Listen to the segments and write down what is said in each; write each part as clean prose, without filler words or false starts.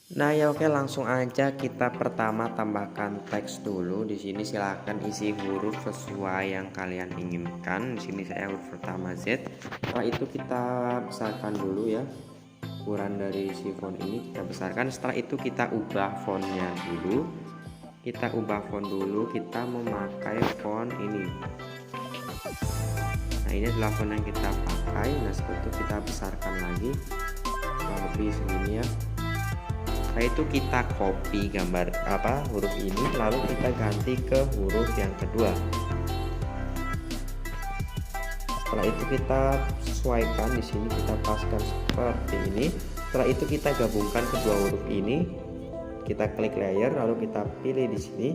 Nah ya oke, langsung aja kita pertama tambahkan teks dulu. Di sini silahkan isi huruf sesuai yang kalian inginkan. Di sini saya huruf pertama Z. Setelah itu kita besarkan dulu ya. Ukuran dari si font ini kita besarkan. Setelah itu kita ubah fontnya dulu. Kita ubah font dulu. Kita memakai font ini. Nah ini adalah font yang kita pakai. Nah setelah itu kita besarkan lagi. Kurang lebih segini ya. Setelah itu kita copy gambar huruf ini, lalu kita ganti ke huruf yang kedua. Setelah itu kita sesuaikan, di sini kita paskan seperti ini. Setelah itu kita gabungkan kedua huruf ini, kita klik layer, lalu kita pilih di sini,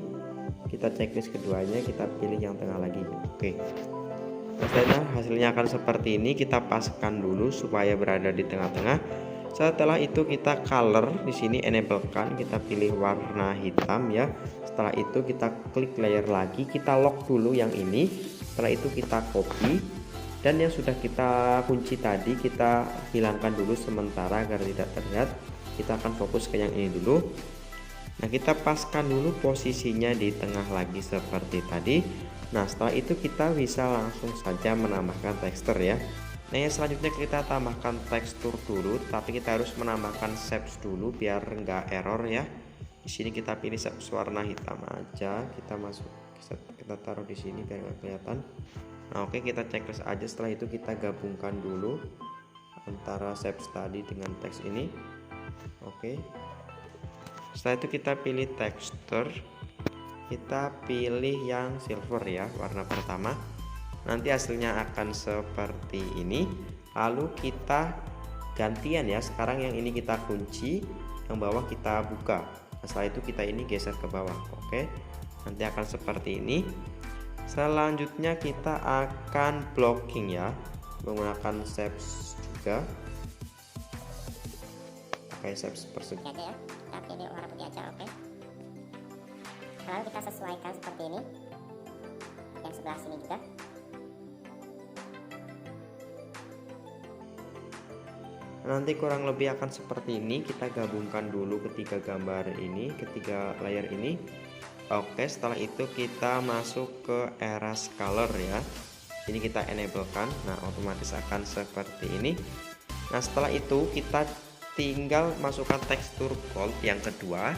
kita checklist keduanya, kita pilih yang tengah lagi. Oke. Setelah hasilnya akan seperti ini, kita paskan dulu supaya berada di tengah-tengah. Setelah itu kita color, di sini enablekan, kita pilih warna hitam ya. Setelah itu kita klik layer lagi, kita lock dulu yang ini. Setelah itu kita copy, dan yang sudah kita kunci tadi kita hilangkan dulu sementara agar tidak terlihat. Kita akan fokus ke yang ini dulu. Nah kita paskan dulu posisinya di tengah lagi seperti tadi. Nah setelah itu kita bisa langsung saja menambahkan tekstur ya. Nah yang selanjutnya kita tambahkan tekstur dulu, tapi kita harus menambahkan shapes dulu biar enggak error ya. Di sini kita pilih shapes warna hitam aja, kita taruh di sini biar nggak kelihatan. Nah oke, kita checklist aja. Setelah itu kita gabungkan dulu antara shapes tadi dengan teks ini. Oke. Setelah itu kita pilih tekstur, kita pilih yang silver ya, warna pertama. Nanti hasilnya akan seperti ini. Lalu kita gantian ya, sekarang yang ini kita kunci, yang bawah kita buka. Nah, setelah itu kita ini geser ke bawah. Oke, nanti akan seperti ini. Selanjutnya kita akan blocking ya, menggunakan shapes juga. Pakai shapes persegi aja ya, kita pilih warna putih aja. Oke, lalu kita sesuaikan seperti ini, yang sebelah sini juga. Nanti kurang lebih akan seperti ini. Kita gabungkan dulu ketiga gambar ini, ketiga layer ini. Oke, setelah itu kita masuk ke erase color ya. Ini kita enablekan. Nah otomatis akan seperti ini. Nah setelah itu kita tinggal masukkan tekstur gold yang kedua,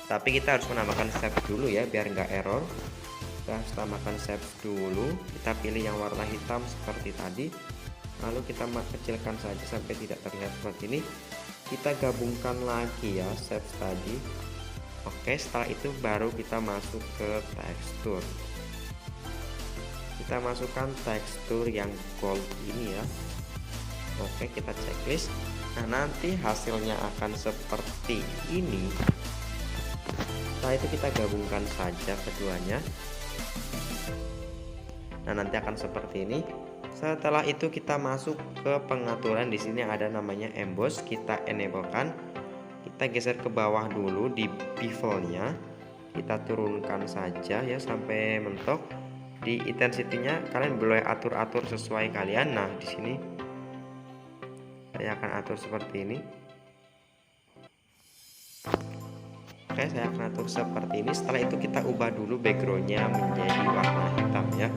tapi kita harus menambahkan shape dulu ya biar nggak error. Kita harus tambahkan shape dulu. Kita pilih yang warna hitam seperti tadi, lalu kita kecilkan saja sampai tidak terlihat seperti ini. Kita gabungkan lagi ya shapes tadi. Oke, setelah itu baru kita masuk ke tekstur. Kita masukkan tekstur yang gold ini ya. Oke, kita checklist. Nah nanti hasilnya akan seperti ini. Setelah itu kita gabungkan saja keduanya. Nah nanti akan seperti ini. Setelah itu kita masuk ke pengaturan. Di sini ada namanya emboss, kita enablekan. Kita geser ke bawah dulu di bevelnya, kita turunkan saja ya sampai mentok. Di intensity-nya kalian boleh atur-atur sesuai kalian. Nah di sini saya akan atur seperti ini. Oke, saya akan atur seperti ini. Setelah itu kita ubah dulu backgroundnya menjadi warna hitam ya.